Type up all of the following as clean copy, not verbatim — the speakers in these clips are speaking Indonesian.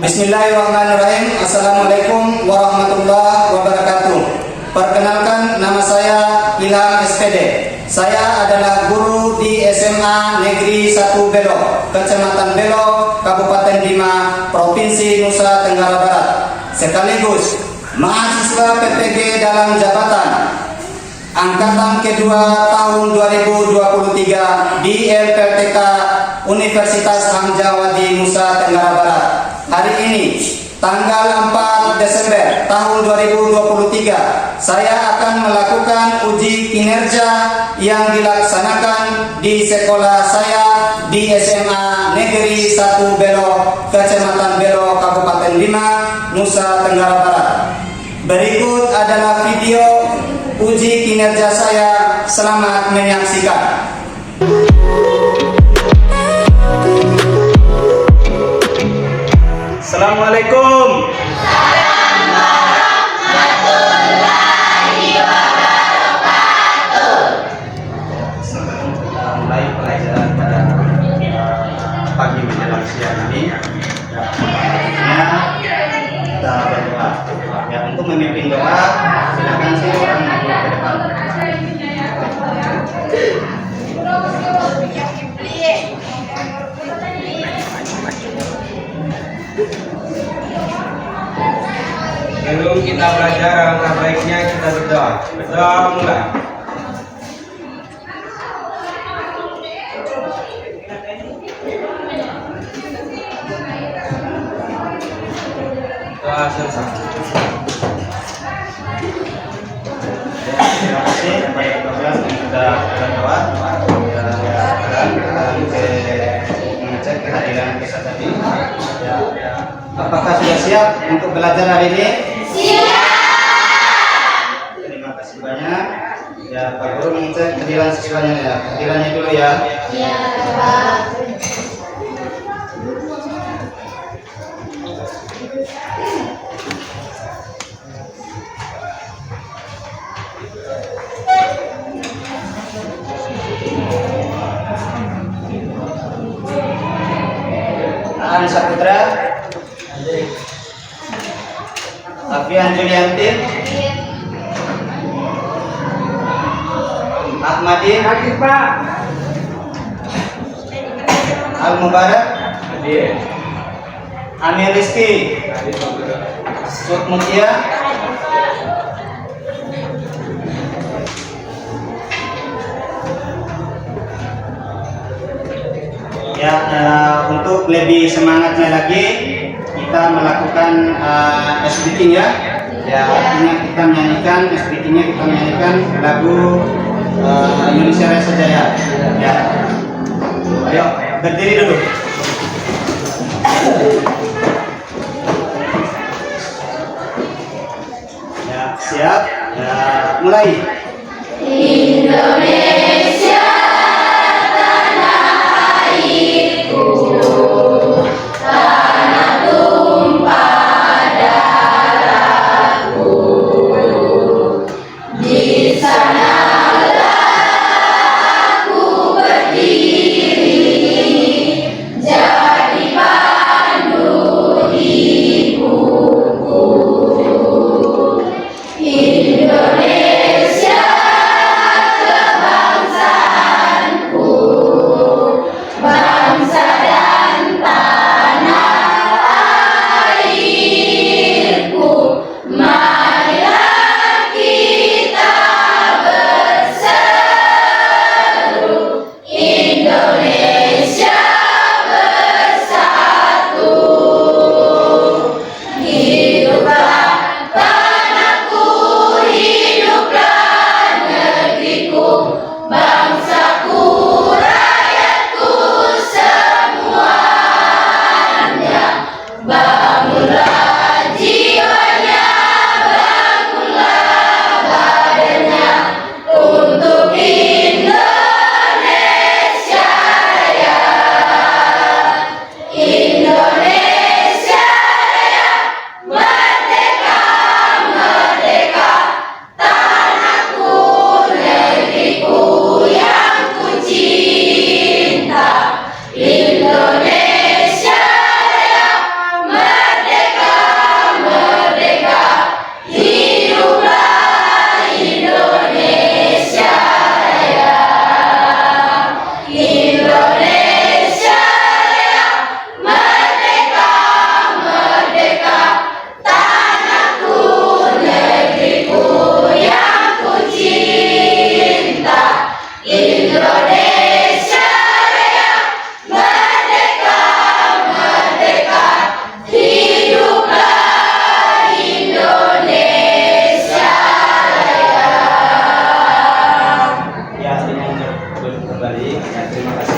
Bismillahirrahmanirrahim. Assalamualaikum warahmatullahi wabarakatuh. Perkenalkan, nama saya Ilham SPD. Saya adalah guru di SMA Negeri 1 Belo, Kecamatan Belo, Kabupaten Bima, Provinsi Nusa Tenggara Barat. Sekaligus mahasiswa PPG dalam jabatan Angkatan kedua tahun 2023 di LPTK Universitas Hamzahwadi Nusa Tenggara Barat. Hari ini, tanggal 4 Desember tahun 2023, saya akan melakukan uji kinerja yang dilaksanakan di sekolah saya di SMA Negeri 1 Belo, Kecamatan Belo, Kabupaten Bima, Nusa Tenggara Barat. Berikut adalah video uji kinerja saya. Selamat menyaksikan. Assalamualaikum. Warahmatullahi wabarakatuh. Kita mulai pelajaran pada pagi menjelang siang ini. Kita berdoa. Ya, untuk memimpin doa, silakan sih orang maju ke depan. Sebelum kita belajar, alangkah baiknya kita berdoa. Berdoa mulai. Doa selesai. Terima kasih kepada petugas yang sudah berdoa. Mengecek kehadiran kita tadi. Apakah sudah siap untuk belajar hari ini? Terima kasih banyak. Ya, Pak Guru mengecek kehadiran siswanya ya. Kehadirannya dulu ya. Iya, Pak. Aan Saputra, Afian Juliantin, Ahmadin, Pak. Al Mubarak, Amir Rizki, Sud Mutia, ya. Untuk lebih semangatnya lagi, kita melakukan speaking ya. Ya, artinya kita menyanyikan speakingnya, kita menyanyikan lagu Indonesia Raya Sejaya. Ya, ayo berdiri dulu. Ya, siap. Ya, mulai. Indonesia tanah airku, tanah tumpah darahku. Di sanalah aku berdiri, jadi pandu ibuku. Indonesia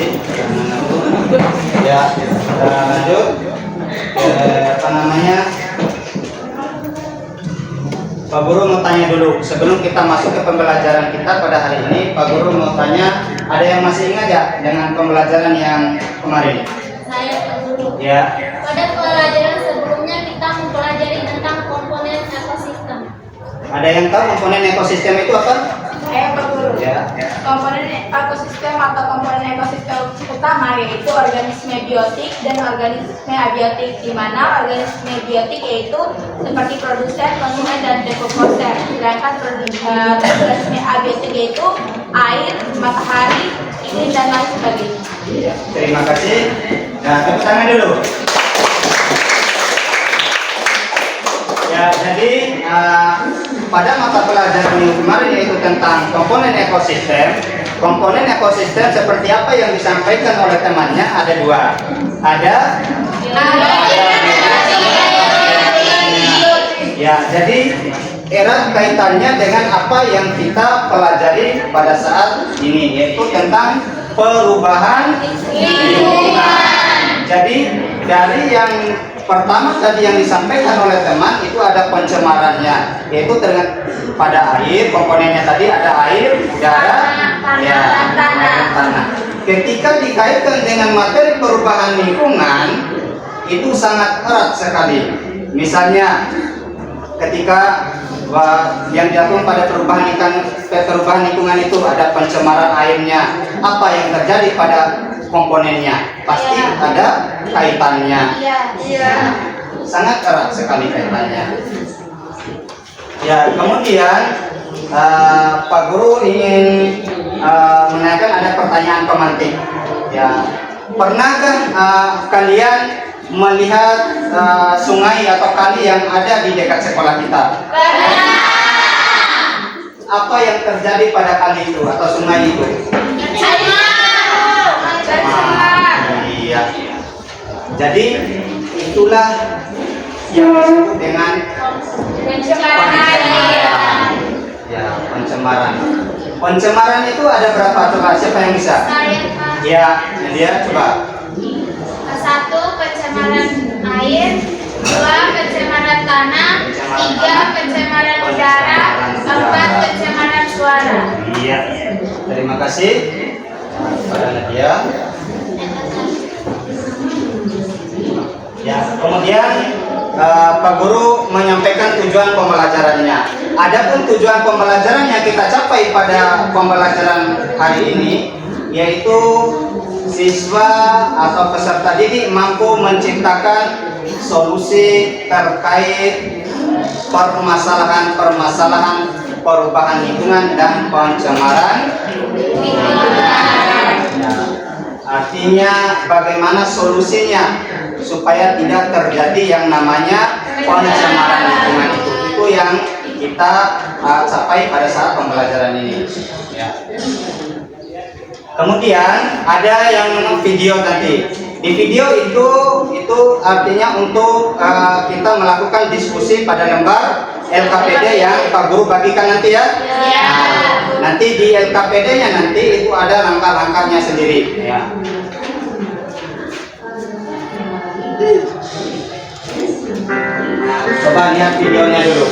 kasih. Ya, kita lanjut. Apa namanya? Pak Guru mau tanya dulu, sebelum kita masuk ke pembelajaran kita pada hari ini, Pak Guru mau tanya, ada yang masih ingat ya dengan pembelajaran yang kemarin? Saya Pak Guru. Ya. Pada pelajaran sebelumnya kita mempelajari tentang komponen ekosistem. Ada yang tahu komponen ekosistem itu apa? Saya Pak Guru. Ya. Komponen ekosistem atau komponen ekosistem utama yaitu organisme biotik dan organisme abiotik, di mana organisme biotik yaitu seperti produsen, konsumen, dan dekomposer. Sedangkan organisme abiotik yaitu air, matahari, iklim, dan lain sebagainya. Ya, terima kasih. Nah, tepuk tangan dulu. Ya, jadi pada mata pelajaran yang kemarin yaitu tentang komponen ekosistem. Komponen ekosistem seperti apa yang disampaikan oleh temannya ada dua. Ada ya, jadi erat kaitannya dengan apa yang kita pelajari pada saat ini yaitu tentang perubahan lingkungan. Jadi dari yang pertama tadi yang disampaikan oleh teman itu ada pencemarannya, yaitu pada air, komponennya tadi ada air, udara, ya, tanah. Ketika dikaitkan dengan materi perubahan lingkungan itu sangat erat sekali. Misalnya ketika yang dilakukan pada perubahan lingkungan itu ada pencemaran airnya, apa yang terjadi pada komponennya pasti ada kaitannya. Sangat erat sekali kaitannya. Ya, kemudian Pak Guru ingin menanyakan ada pertanyaan pemantik. Ya, pernahkah kalian melihat sungai atau kali yang ada di dekat sekolah kita? Apa yang terjadi pada kali itu atau sungai itu? Iya. Jadi itulah yang disebut dengan pencemaran. Ya, pencemaran. Pencemaran itu ada berapa coba? Siapa yang bisa? Ya, dia coba. 1. Pencemaran air, 2. Pencemaran tanah, 3. Pencemaran udara, 4. Pencemaran suara. Iya. Terima kasih pada Nadia. Ya, kemudian Pak Guru menyampaikan tujuan pembelajarannya. Adapun tujuan pembelajaran yang kita capai pada pembelajaran hari ini yaitu siswa atau peserta didik mampu menciptakan solusi terkait permasalahan-permasalahan perubahan lingkungan dan pencemaran lingkungan. Ya. Artinya bagaimana solusinya supaya tidak terjadi yang namanya pencemaran lingkungan itu yang kita capai pada saat pembelajaran ini. Ya. Kemudian ada yang video nanti. Di video itu artinya untuk kita melakukan diskusi pada lembar LKPD yang Pak Guru bagikan nanti ya. Nah, nanti di LKPD-nya nanti itu ada langkah-langkahnya sendiri. Ya. Coba lihat videonya dulu.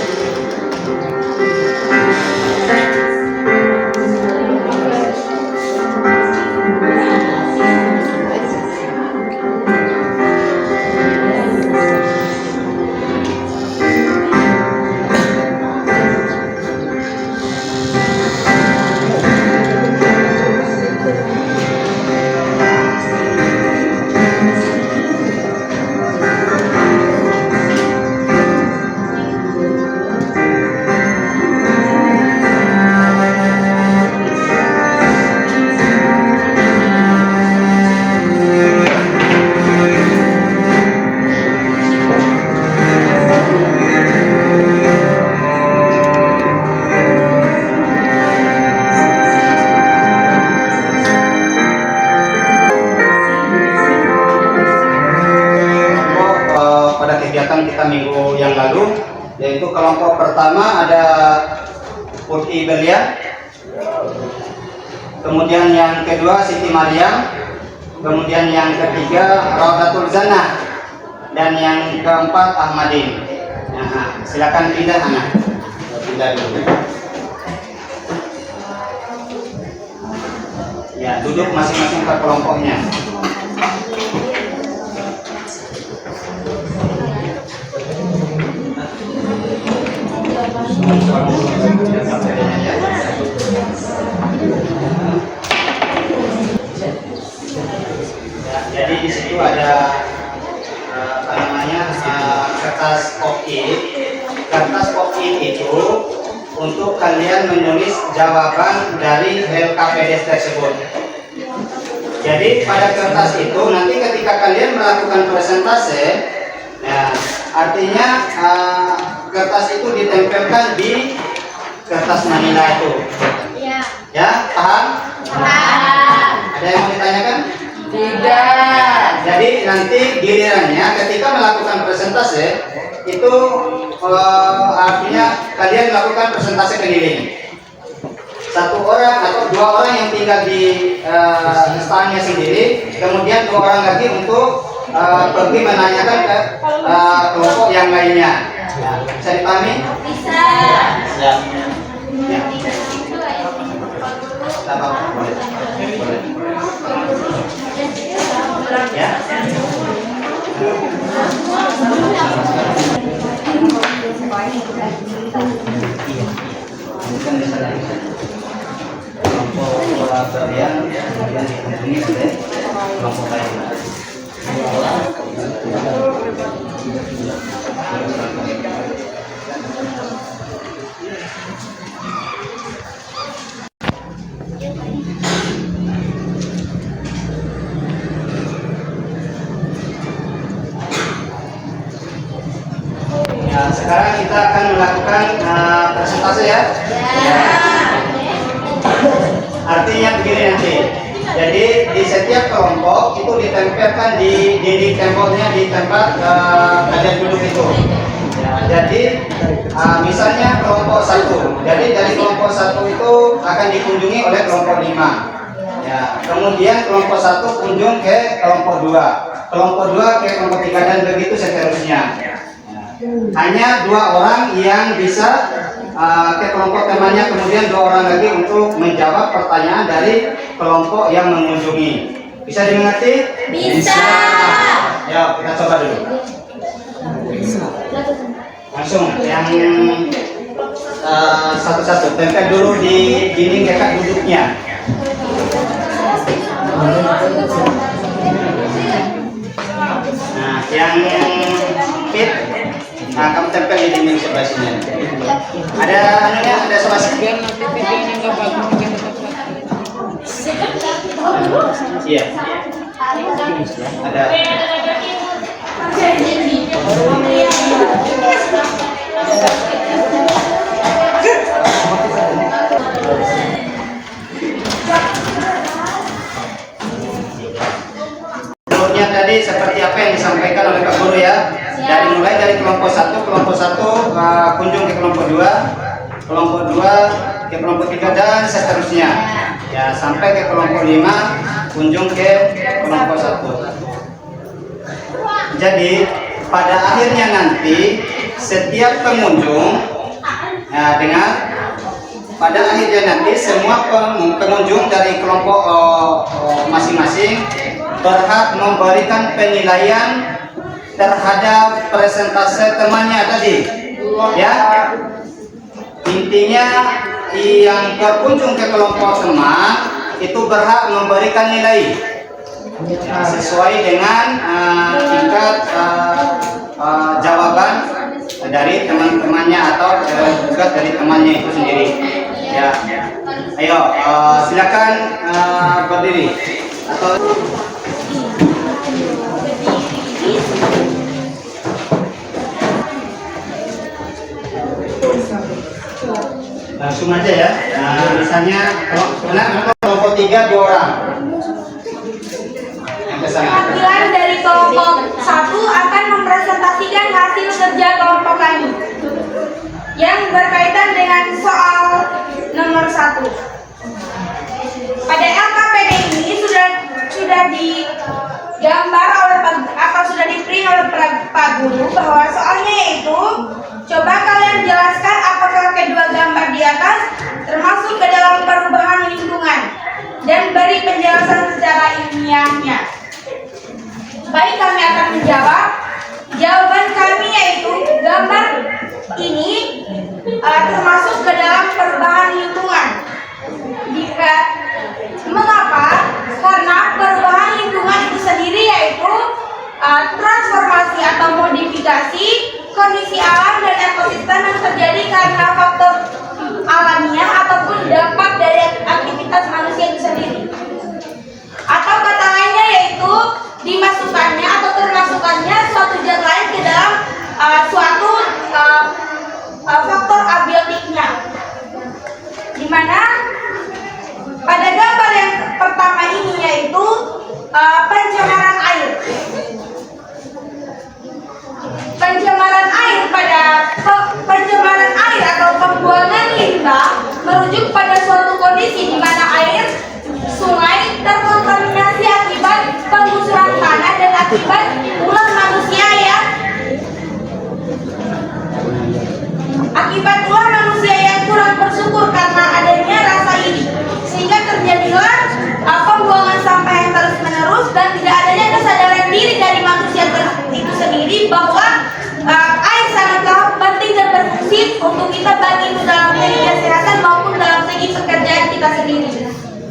Kita minggu yang lalu, yaitu kelompok pertama ada Putih Belia, kemudian yang kedua Siti Mariam, kemudian yang ketiga Raudatul Jannah, dan yang keempat Ahmadin. Nah, silakan pindah anak. Pindah dulu. Ya, duduk masing-masing per kelompoknya. Jadi di situ ada apa namanya kertas pop-it. Kertas pop-it itu untuk kalian menulis jawaban dari LKPD tersebut. Jadi pada kertas itu nanti ketika kalian melakukan presentase, ya, artinya kertas itu ditempelkan di kertas manila itu. Iya. Ya, paham? Paham. Ada yang mau ditanyakan? Tidak. Jadi nanti gilirannya ketika melakukan presentase itu artinya kalian melakukan presentase keliling. Satu orang atau dua orang yang tinggal di standnya sendiri, kemudian dua orang lagi untuk pergi menanyakan ke kelompok yang lainnya. Ya, bisa dipahami? Bisa. Ya. Ya. Tak apa-apa, boleh. Boleh. Ya. Bukan misalnya kelompok kalian kemudian dihubungi oleh kelompok lain. Nah, sekarang kita akan melakukan presentase ya. Artinya begini nanti. Jadi di setiap kelompok itu ditempelkan di dinding temboknya di tempat kalian duduk itu. Ya, jadi misalnya kelompok 1. Jadi dari kelompok 1 itu akan dikunjungi oleh kelompok 5. Ya, kemudian kelompok 1 kunjung ke kelompok 2. Kelompok 2 ke kelompok 3 dan begitu seterusnya. Hanya 2 orang yang bisa ke kelompok temannya, kemudian 2 orang lagi untuk menjawab pertanyaan dari kelompok yang mengunjungi. Bisa dimengerti? Bisa. Ya, kita coba dulu. Langsung yang satu-satu tempel dulu di dinding dekat duduknya. Nah, yang fit, nah kamu tempel di dinding sebelah sini. Ada anunya, ada spasi. Iya. Ada. Menurutnya tadi seperti apa yang disampaikan oleh Pak Guru ya. Mulai dari kelompok 1 kunjung ke kelompok 2, kelompok 2 ke kelompok 3 dan seterusnya. Ya, sampai ke kelompok 5 kunjung ke kelompok 1. Jadi pada akhirnya nanti setiap pengunjung pada akhirnya nanti semua pengunjung dari kelompok masing-masing berhak memberikan penilaian terhadap presentase temannya tadi. Ya, intinya yang berkunjung ke kelompok teman itu berhak memberikan nilai sesuai dengan tingkat jawaban dari teman-temannya atau juga dari temannya itu sendiri. Ya, ayo silakan berdiri atau langsung aja ya. Misalnya kelompok 3 2 orang. Perwakilan dari kelompok 1 akan mempresentasikan hasil kerja kelompok kami yang berkaitan dengan soal nomor 1. Pada LKPD ini sudah gambar oleh atau sudah di-print oleh Pak Guru bahwa soalnya yaitu coba kalian jelaskan apakah kedua gambar di atas termasuk ke dalam perubahan lingkungan dan beri penjelasan secara ilmiahnya. Baik, kami akan menjawab. Jawaban kami yaitu gambar ini termasuk ke dalam perubahan lingkungan. Mengapa? Karena perubahan lingkungan itu sendiri yaitu transformasi atau modifikasi kondisi alam dan ekosistem yang terjadi karena faktor alamiah ataupun dampak dari aktivitas manusia itu sendiri. Atau kata lainnya yaitu dimasukkannya atau termasukkannya suatu zat lain ke dalam suatu faktor abiotiknya. Di mana pada gambar yang pertama ini yaitu pencemaran air. Pencemaran air atau pembuangan limbah merujuk pada suatu kondisi di mana air sungai terkontaminasi akibat penggusuran tanah dan akibat ulah manusia yang kurang bersyukur karena adanya rasa iri, sehingga terjadilah pembuangan sampah yang terus menerus dan tidak adanya kesadaran diri dari manusia itu sendiri bahwa air sangatlah penting dan berfungsi untuk kita baik itu dalam segi kesehatan maupun dalam segi pekerjaan kita sendiri.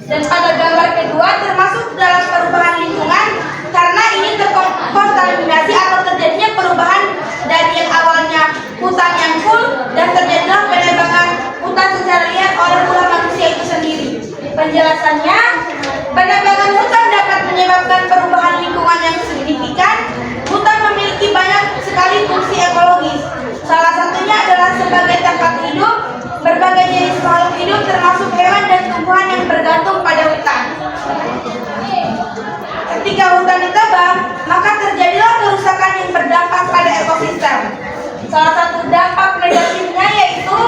Dan pada gambar kedua termasuk dalam perubahan lingkungan karena ini terkontaminasi atau terjadinya perubahan dari yang awalnya hutan yang full dan terjadilah penebangan hutan secara liar oleh ulah manusia itu sendiri. Penjelasannya, penebangan hutan dapat menyebabkan perubahan lingkungan yang signifikan. Hutan memiliki banyak sekali fungsi ekologis. Salah satunya adalah sebagai tempat hidup berbagai jenis makhluk hidup termasuk hewan dan tumbuhan yang bergantung pada hutan. Ketika hutan ditebang, maka terjadilah kerusakan yang berdampak pada ekosistem. Salah satu dampak negatifnya yaitu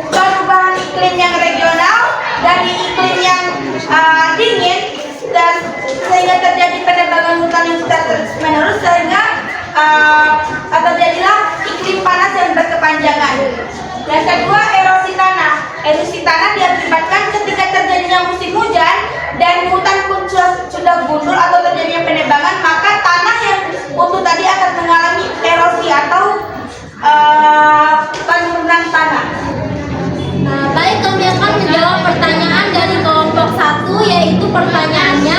perubahan iklim yang regional dari iklim yang dingin dan sehingga terjadi penebangan hutan yang terus menerus sehingga terjadilah iklim panas yang berkepanjangan. Yang kedua, erosi tanah. Erosi tanah diakibatkan ketika terjadinya musim hujan dan hutan pun sudah gundul atau terjadinya penebangan, maka tanah yang utuh tadi akan mengalami erosi atau penurunan tanah. Baik, kami akan menjawab pertanyaan dari kelompok 1, yaitu pertanyaannya,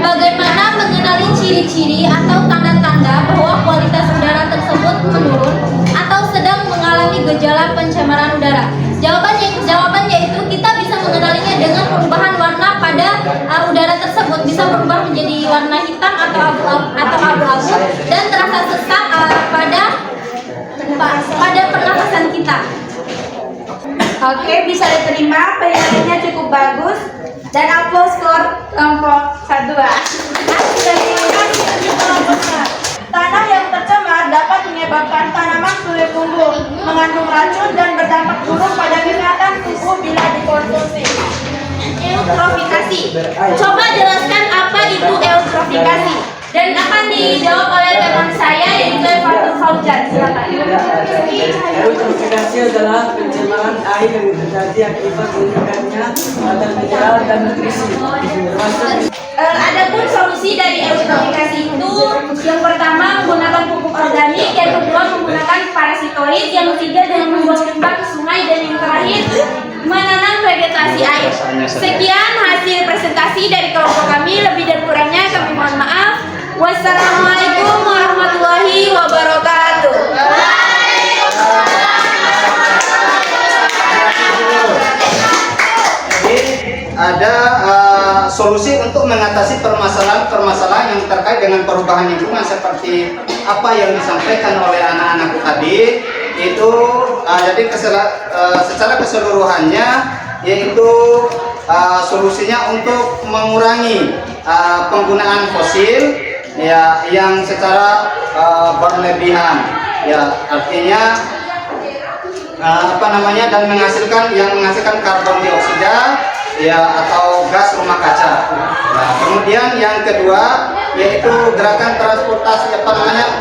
bagaimana mengenali ciri-ciri atau tanda-tanda bahwa kualitas udara tersebut menurun atau sedang mengalami gejala pencemaran udara? Jawabannya itu kita bisa mengenalinya dengan perubahan warna pada udara tersebut, bisa berubah menjadi warna hitam atau abu-abu dan terasa sesak pada pernapasan kita. Oke, bisa diterima, penyampaiannya cukup bagus dan aplaus skor kelompok 1. Tanah yang tercemar dapat menyebabkan tanaman sulit tumbuh, mengandung racun dan berdampak buruk pada kesehatan tubuh bila dikonsumsi. Eutrofikasi. Coba jelaskan apa itu eutrofikasi dan akan dijawab oleh teman saya yaitu Fatul Fauzan. Silakan. Eutrofikasi adalah pencemaran air yang terjadi akibat meningkatnya kadar mineral dan nutrisi. Adapun solusi dari eutrofikasi itu yang pertama menggunakan pupuk organik, yang kedua menggunakan parasitoid, yang ketiga dengan membuang limbah ke sungai, dan yang terakhir menanam vegetasi air. Sekian hasil presentasi dari kelompok kami, lebih dan kurangnya kami mohon maaf. Wassalamualaikum warahmatullahi wabarakatuh. Ada solusi untuk mengatasi permasalahan yang terkait dengan perubahan lingkungan seperti apa yang disampaikan oleh anak-anakku tadi. Itu jadi secara keseluruhannya yaitu solusinya untuk mengurangi penggunaan fosil ya yang secara berlebihan, ya artinya dan menghasilkan karbon dioksida ya atau gas rumah kaca. Nah, kemudian yang kedua yaitu gerakan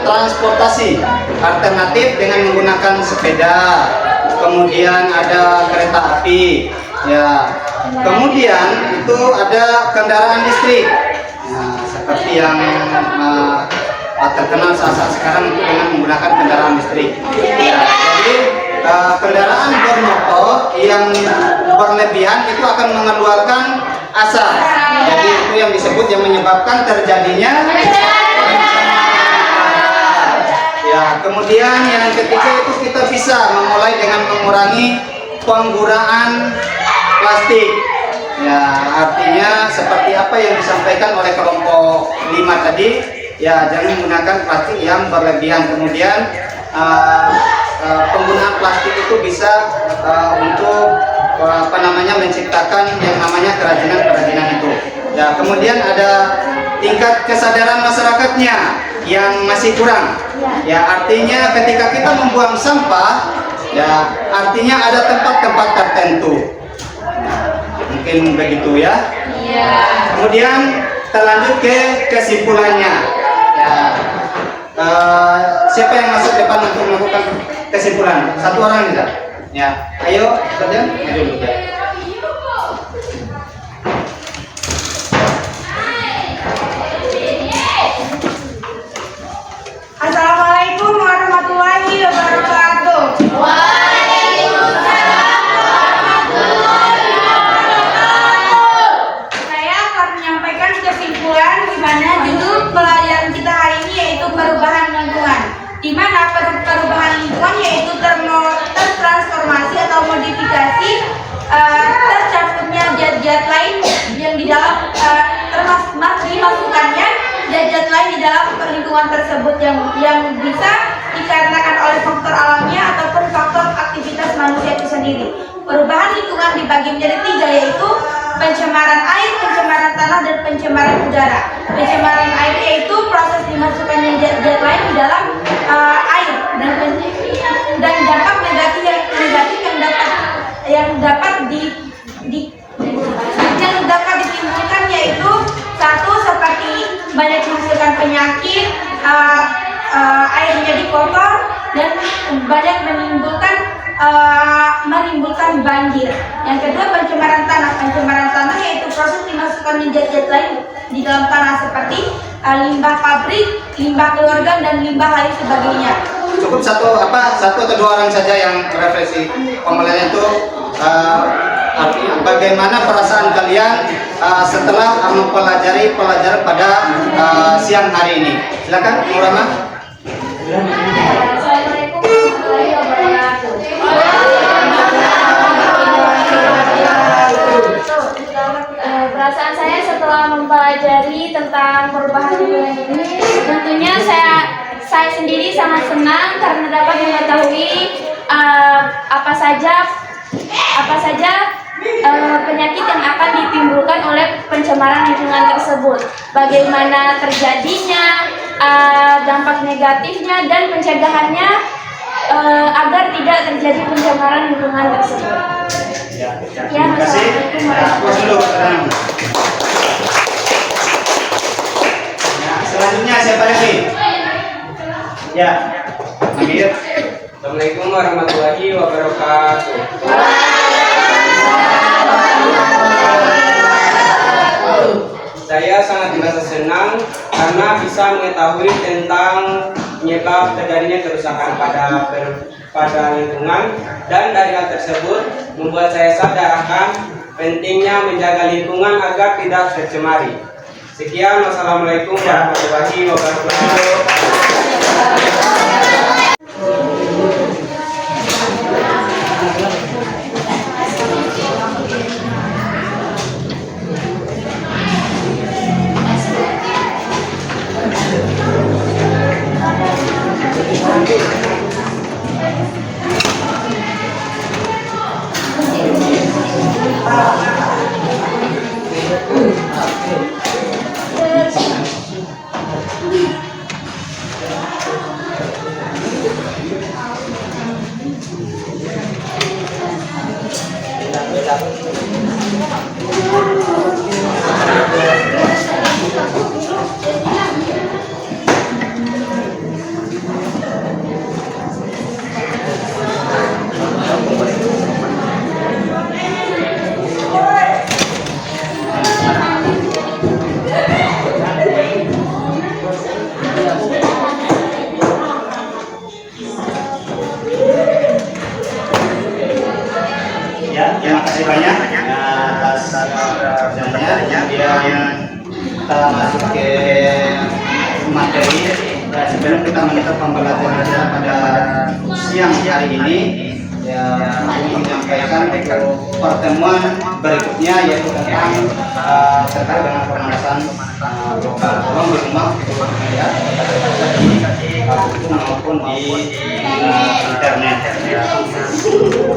transportasi alternatif dengan menggunakan sepeda. Kemudian ada kereta api. Ya. Kemudian itu ada kendaraan listrik. Nah, seperti yang terkenal saat sekarang itu dengan menggunakan kendaraan listrik. Ya, jadi kendaraan bermotor yang berlebihan itu akan mengeluarkan asap. Jadi itu yang disebut yang menyebabkan terjadinya. Ya, kemudian yang ketiga itu kita bisa memulai dengan mengurangi penggunaan plastik. Ya, artinya seperti apa yang disampaikan oleh kelompok 5 tadi, ya jangan menggunakan plastik yang berlebihan. Kemudian penggunaan plastik itu bisa untuk menciptakan yang namanya kerajinan itu. Ya, kemudian ada tingkat kesadaran masyarakatnya yang masih kurang. Ya, artinya ketika kita membuang sampah, ya artinya ada tempat-tempat tertentu. Mungkin begitu ya. Kemudian kita lanjut ke kesimpulannya. Ya, siapa yang masuk depan untuk melakukan kesimpulan? Satu orang tidak? Ya, ayo kerja. Maju dulu ya. Assalamualaikum warahmatullahi wabarakatuh. Saya akan menyampaikan kesimpulan di mana judul pelajaran kita hari ini yaitu perubahan lingkungan. Di mana perubahan lingkungan yaitu tertransformasi atau modifikasi tercampurnya zat-zat lain yang di dalam dimasukkannya zat-zat lain di dalam lingkungan tersebut yang bisa dikarenakan oleh faktor alamnya ataupun faktor aktivitas manusia itu sendiri. Perubahan lingkungan dibagi menjadi 3 yaitu pencemaran air, pencemaran tanah, dan pencemaran udara. Pencemaran air yaitu proses dimasukkannya zat-zat lain di dalam air dan dampak negatif yang dapat ditimbulkan yaitu satu seperti banyak menghasilkan penyakit, air menjadi kotor dan banyak menimbulkan banjir. Yang kedua pencemaran tanah. Pencemaran tanah yaitu proses dimasukkan zat-zat lain di dalam tanah seperti limbah pabrik, limbah keluarga dan limbah lain sebagainya. Cukup satu atau 2 orang saja yang refleksi pembelajaran itu. Bagaimana perasaan kalian setelah mempelajari pelajaran pada siang hari ini? Silakan, Murama. Assalamualaikum warahmatullahi wabarakatuh. Perasaan saya setelah mempelajari tentang perubahan lingkungan ini, tentunya saya sendiri sangat senang karena dapat mengetahui apa saja penyakit yang akan ditimbulkan oleh pencemaran lingkungan tersebut, bagaimana terjadinya, dampak negatifnya dan pencegahannya agar tidak terjadi pencemaran lingkungan tersebut. Terima kasih. Selanjutnya siapa lagi? Ya, Amir. Assalamualaikum warahmatullahi wabarakatuh. Saya sangat merasa senang karena bisa mengetahui tentang penyebab terjadinya kerusakan pada lingkungan, dan dari hal tersebut membuat saya sadar akan pentingnya menjaga lingkungan agar tidak tercemari. Sekian, wassalamualaikum warahmatullahi wabarakatuh. kita masuk ke materi, ya sebelum kita menutup pembelajaran kita pada siang hari ini, ya untuk menyampaikan untuk pertemuan berikutnya yaitu tentang terkait dengan pemanasan global. Tolong di rumah ya, di buku maupun di internet. Ya.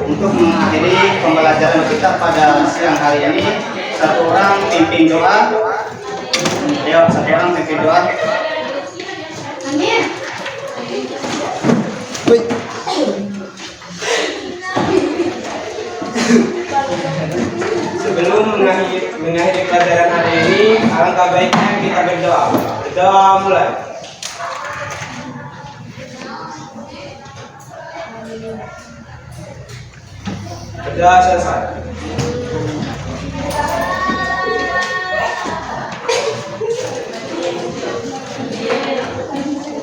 Untuk mengakhiri pembelajaran kita pada siang hari ini, satu orang pimpin doa. Ya, satu orang pimpin doa. Amin. Sebelum mengakhiri pelajaran hari ini, alangkah baiknya kita berdoa. Berdoa mulai. Berdoa selesai.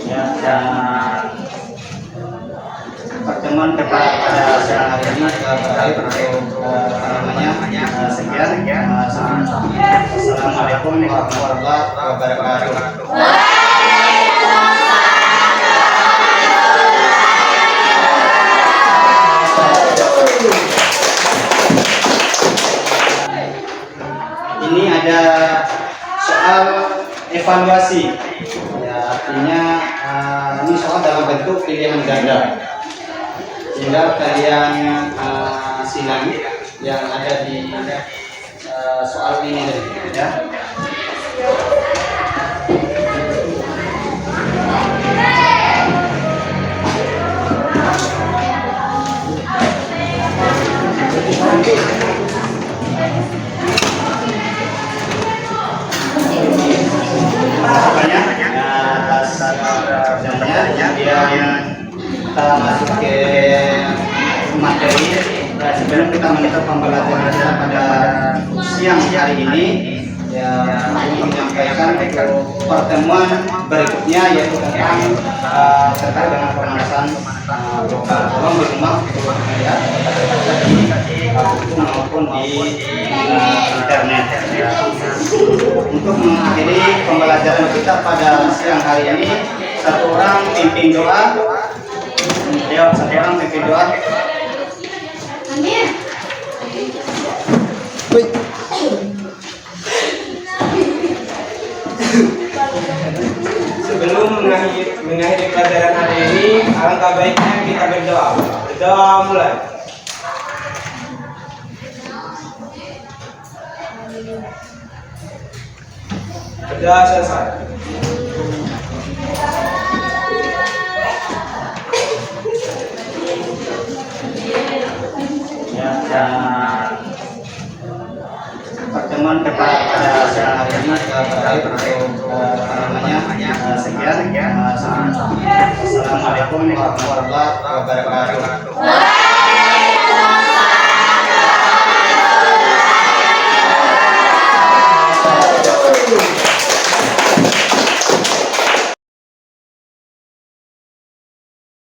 Ya, dan pertemuan kita pada siang hari ini berakhir untuk sekian. Assalamualaikum warahmatullahi wabarakatuh. Ini ada soal evaluasi. Ya, artinya ini soal dalam bentuk pilihan ganda. Tinggal kalian silang yang ada di soal ini ya. Makanya atas kerjanya dia kita masuk ke materi, ya sebelum kita menutup pembelajaran kita pada siang hari ini, ya untuk menyampaikan untuk pertemuan berikutnya yaitu tentang terkait dengan pemanasan global. Tolong di rumah ya, di buku maupun di internet. Ya. Untuk mengakhiri pembelajaran kita pada siang hari ini, satu orang pimpin doa. Ya, satu orang pimpin doa. Amin. Sebelum mengakhiri pelajaran hari ini, alangkah baiknya kita berdoa. Berdoa mulai. Berdoa selesai. Ya, dan pertemuan kita pada siang hari ini berakhir untuk sekian. Assalamualaikum warahmatullahi wabarakatuh.